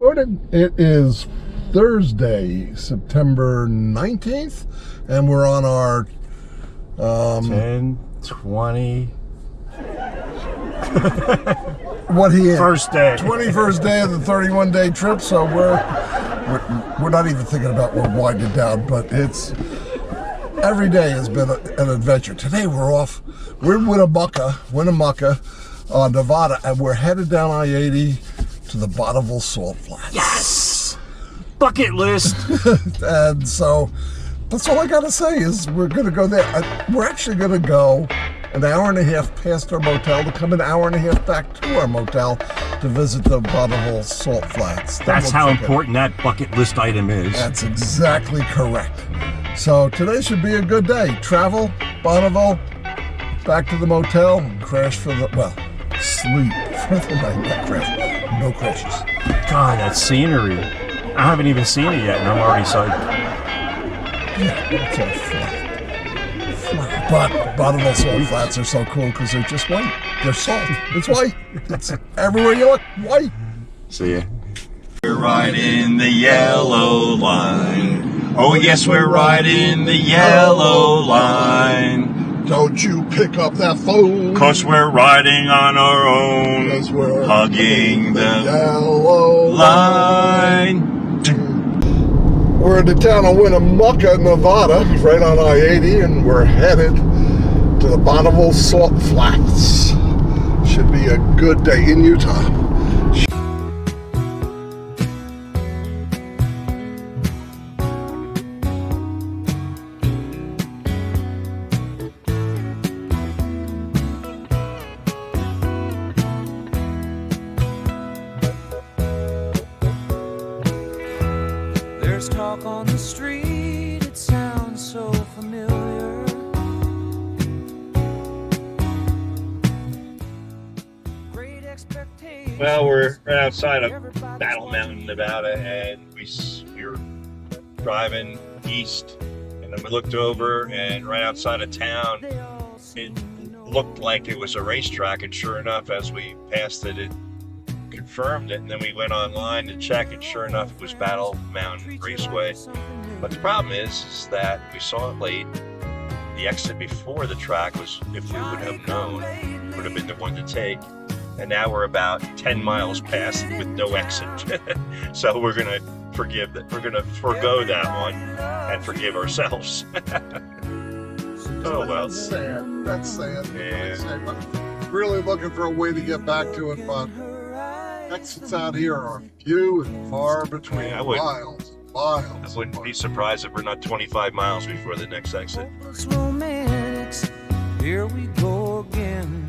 Morning. It is Thursday, September 19th, and we're on our 10, 20. What he First day. 21st day of the 31-day trip, so we're not even thinking about we're winding down, but it's every day has been an adventure. Today we're off. We're in Winnemucca on Nevada, and we're headed down I-80 to the Bonneville Salt Flats. Yes! Bucket list! And so that's all I gotta say is we're gonna go there. We're actually gonna go an hour and a half past our motel to come an hour and a half back to our motel to visit the Bonneville Salt Flats. That's how important that bucket list item is. That's exactly correct. So today should be a good day. Travel, Bonneville, back to the motel, and crash for the, sleep for the night, not crash. No crashes. God, that scenery. I haven't even seen it yet, and I'm already psyched. Yeah, it's all flat. But Bonneville Salt Flats are so cool because they're just white. They're salt. It's white. It's everywhere you look, white. See ya. We're riding the yellow line. Oh yes, we're riding the yellow line. Don't you pick up that phone. 'Cause we're riding on our own. 'Cause we're hugging the yellow line. We're in the town of Winnemucca, Nevada, right on I-80, and we're headed to the Bonneville Salt Flats. Should be a good day in Utah. There's talk on the street, it sounds so familiar. Great expectations. Well, we're right outside of Battle Mountain, Nevada, and we were driving east, and then we looked over, and right outside of town, it looked like it was a racetrack, and sure enough, as we passed it, it confirmed it, and then we went online to check, and sure enough, it was Battle Mountain Raceway. But the problem is that we saw it late. The exit before the track was, if we would have known, would have been the one to take. And now we're about 10 miles past with no exit. So we're gonna forgo that one and forgive ourselves. Oh well. That's sad. That's sad. Yeah. That's sad. But really looking for a way to get back to it, but exits out here are few and far between. Yeah, I wouldn't- miles. I wouldn't be surprised if we're not 25 miles before the next exit. Hopeless romantics, here we go again.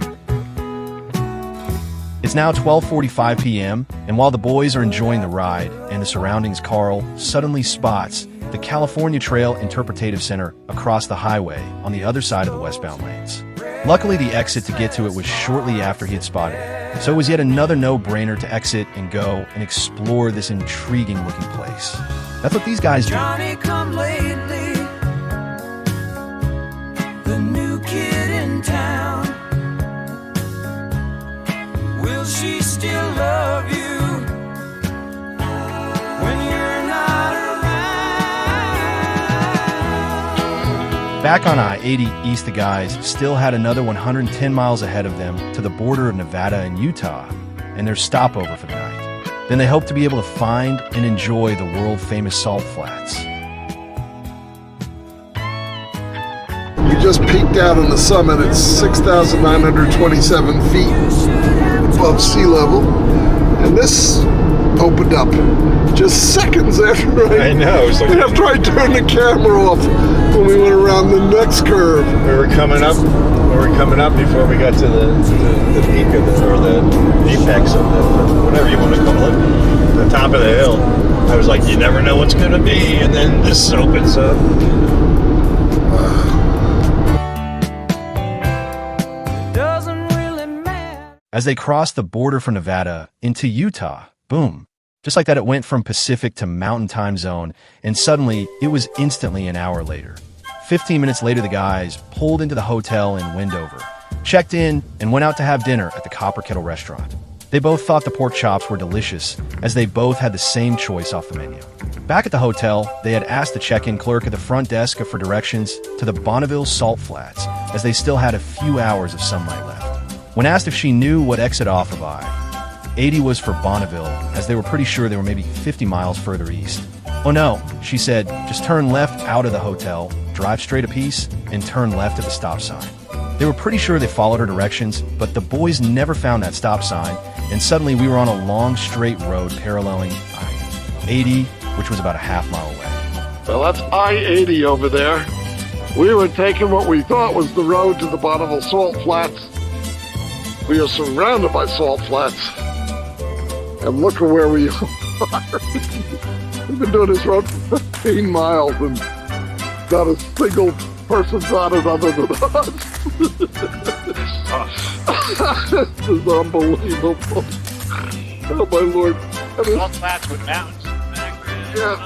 It's now 12:45 p.m., and while the boys are enjoying the ride and the surroundings, Carl suddenly spots the California Trail Interpretative Center across the highway on the other side of the westbound lanes. Luckily, the exit to get to it was shortly after he had spotted it, so it was yet another no-brainer to exit and go and explore this intriguing-looking place. That's what these guys do. Johnny come lately, the new kid in town. Will she still love you when you're not around? Back on I-80 east, the guys still had another 110 miles ahead of them to the border of Nevada and Utah, and their stopover for the night. Then they hope to be able to find and enjoy the world-famous Salt Flats. We just peaked out on the summit at 6,927 feet above sea level, and this opened up just seconds after I know, it's like after I turned the camera off when we went around the next curve. we were coming up before we got to the peak of the apex of the, whatever you want to call it, the top of the hill. I was like, you never know what's going to be, and then this opens up. Doesn't really matter. As they crossed the border from Nevada into Utah, boom. Just like that, it went from Pacific to Mountain Time Zone, and suddenly, it was instantly an hour later. 15 minutes later, the guys pulled into the hotel in Wendover, checked in, and went out to have dinner at the Copper Kettle restaurant. They both thought the pork chops were delicious, as they both had the same choice off the menu. Back at the hotel, they had asked the check-in clerk at the front desk for directions to the Bonneville Salt Flats, as they still had a few hours of sunlight left. When asked if she knew what exit off of I-80 was for Bonneville, as they were pretty sure they were maybe 50 miles further east. "Oh no," she said, "just turn left out of the hotel, drive straight a piece, and turn left at the stop sign." They were pretty sure they followed her directions, but the boys never found that stop sign, and suddenly we were on a long straight road paralleling I-80, which was about a half-mile away. Well, that's I-80 over there. We were taking what we thought was the road to the Bonneville Salt Flats. We are surrounded by salt flats. And look at where we are. We've been doing this road for 15 miles and not a single person's on it other than us. This is unbelievable. Oh my Lord. Salt flats with mountains. Yeah.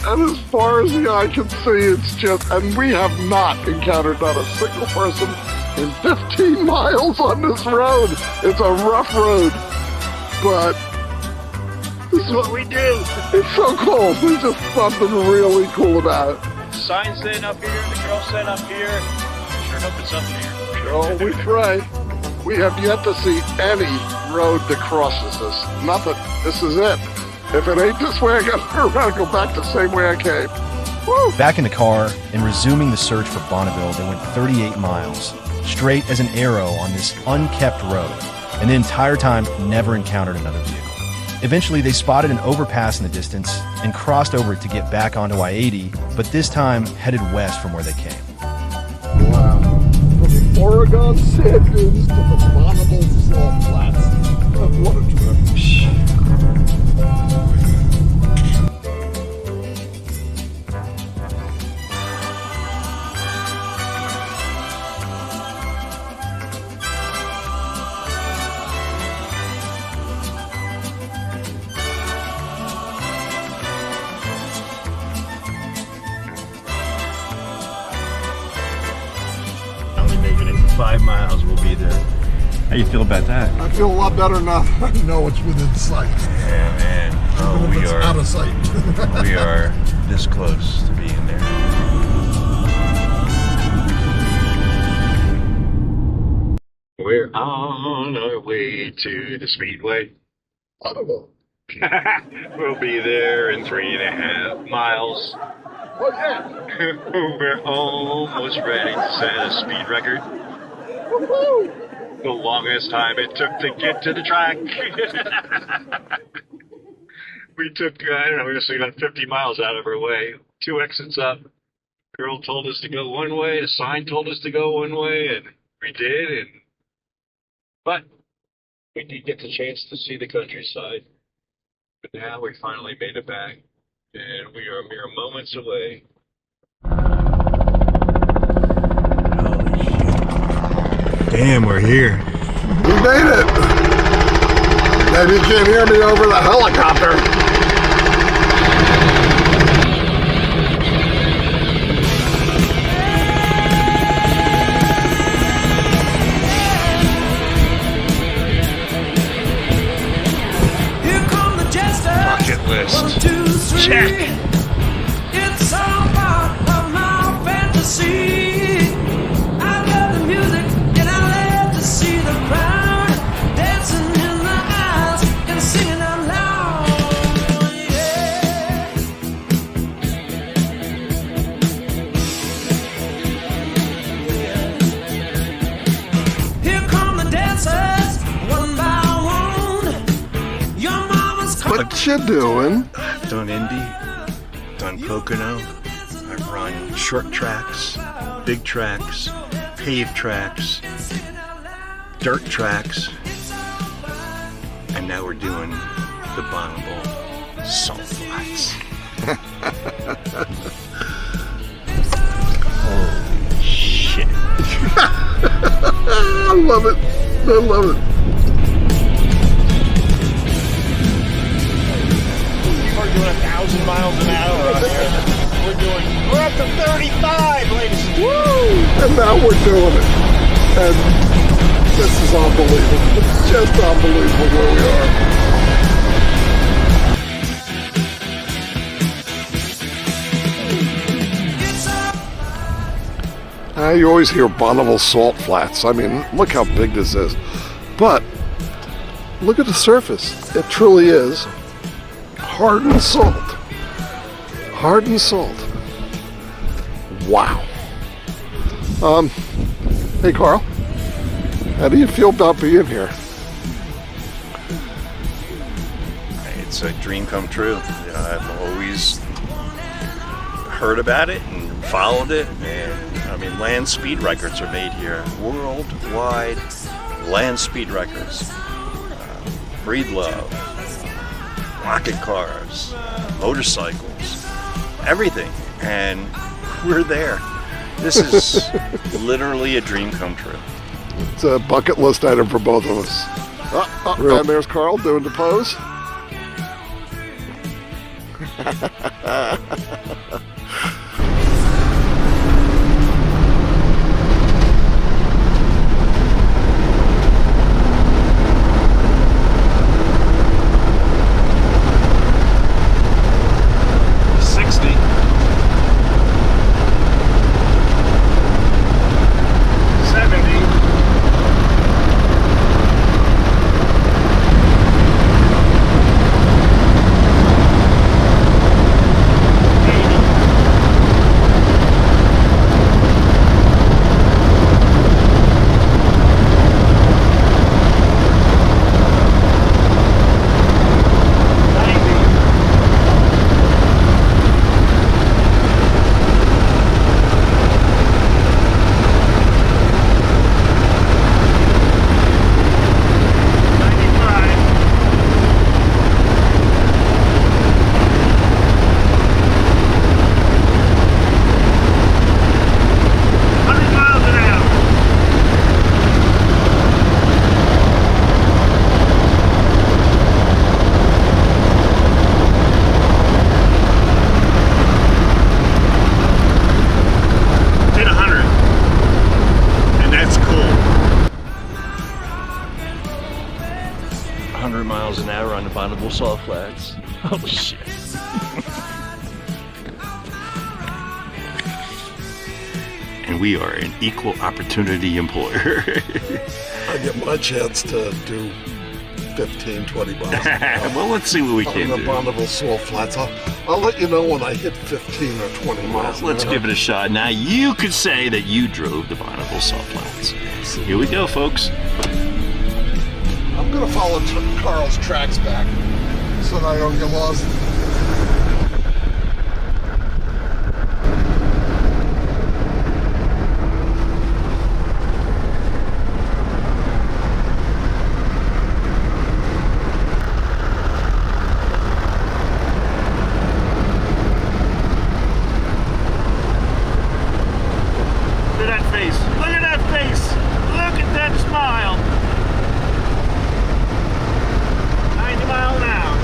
And as far as the eye can see, it's just, and we have not encountered not a single person in 15 miles on this road. It's a rough road, but this is what we do. It's so cool. There's just something really cool about it. Sign saying up here, the girl saying up here. Sure hope it's up here. Oh, we pray. We have yet to see any road that crosses this. Nothing. This is it. If it ain't this way, I gotta turn around and go back the same way I came. Woo! Back in the car and resuming the search for Bonneville, they went 38 miles, straight as an arrow on this unkept road, and the entire time never encountered another vehicle. Eventually, they spotted an overpass in the distance and crossed over it to get back onto I-80, but this time headed west from where they came. Wow. From the Oregon sand dunes to the Bonneville Salt Flats. What a trip. Only making it 5 miles, we'll be there. How you feel about that? I feel a lot better now. I know it's within sight. Yeah, man. Oh, Even if it's out of sight. we are this close to being there. We're on our way to the Speedway. I don't know. We'll be there in 3.5 miles. Oh yeah. We're almost ready to set a speed record. Woohoo! The longest time it took to get to the track. We took, I don't know, we just got 50 miles out of our way. 2 exits up. Girl told us to go one way, the sign told us to go one way, and we did. But we did get the chance to see the countryside. But now we finally made it back, and we are mere moments away. Damn, we're here. We made it! Maybe you can't hear me over the helicopter. Here come the jesters. Bucket list. 1, 2, 3. Check. It's all part of my fantasy. I love the music and I love to see the crowd dancing in the aisles and singing out loud. Yeah. Here come the dancers, one by one. Your mama's calling. What you doing? I've done Indy, done Pocono. I've run short tracks, big tracks, paved tracks, dirt tracks, and now we're doing the Bonneville Salt Flats. Holy shit. I love it. I love it. We're doing 1,000 miles an hour out here. We're up to 35, ladies. Woo! And now we're doing it. And This is unbelievable. It's just unbelievable where we are. You always hear Bonneville salt flats. I mean, look how big this is. But look at the surface. It truly is hardened salt. Hardened salt. Wow. Hey Carl, how do you feel about being here? It's a dream come true. You know, I've always heard about it and followed it, and I mean, land speed records are made here. Worldwide land speed records. Breed love, rocket cars, motorcycles, everything, and we're there. This is literally a dream come true. It's a bucket list item for both of us. And there's Carl doing the pose. Miles an hour on the Bonneville salt flats. Holy shit. And we are an equal opportunity employer. I get my chance to do 15, 20 miles an hour. Well, let's see what we can on do. the Bonneville salt flats. I'll let you know when I hit 15 or 20 miles an hour. Let's give it a shot. Now you could say that you drove the Bonneville salt flats. Here we go, folks. I'm going to follow Carl's tracks back so that I don't get lost. Look at that face. Look at that face. Look at that smile. 90 miles an hour.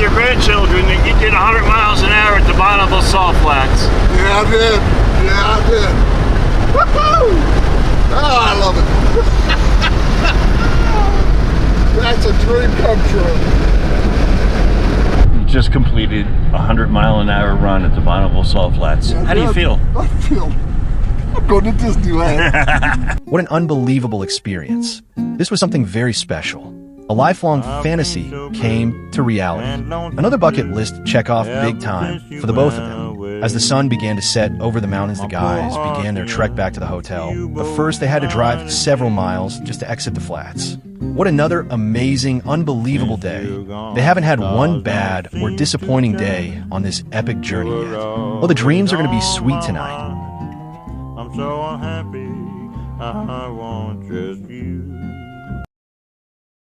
Grandchildren that you did 100 miles an hour at the Bonneville salt flats. Yeah, I did. Yeah, I did. Woohoo! Oh, I love it. That's a dream come true. You just completed a 100-mile-an-hour run at the Bonneville salt flats. Yeah, How do you feel? I'm going to Disneyland. What an unbelievable experience. This was something very special. A lifelong fantasy came to reality. Another bucket list check off big time for the both of them. As the sun began to set over the mountains, the guys began their trek back to the hotel. But first, they had to drive several miles just to exit the flats. What another amazing, unbelievable day. They haven't had one bad or disappointing day on this epic journey yet. Well, the dreams are going to be sweet tonight. I'm so unhappy. I want just you.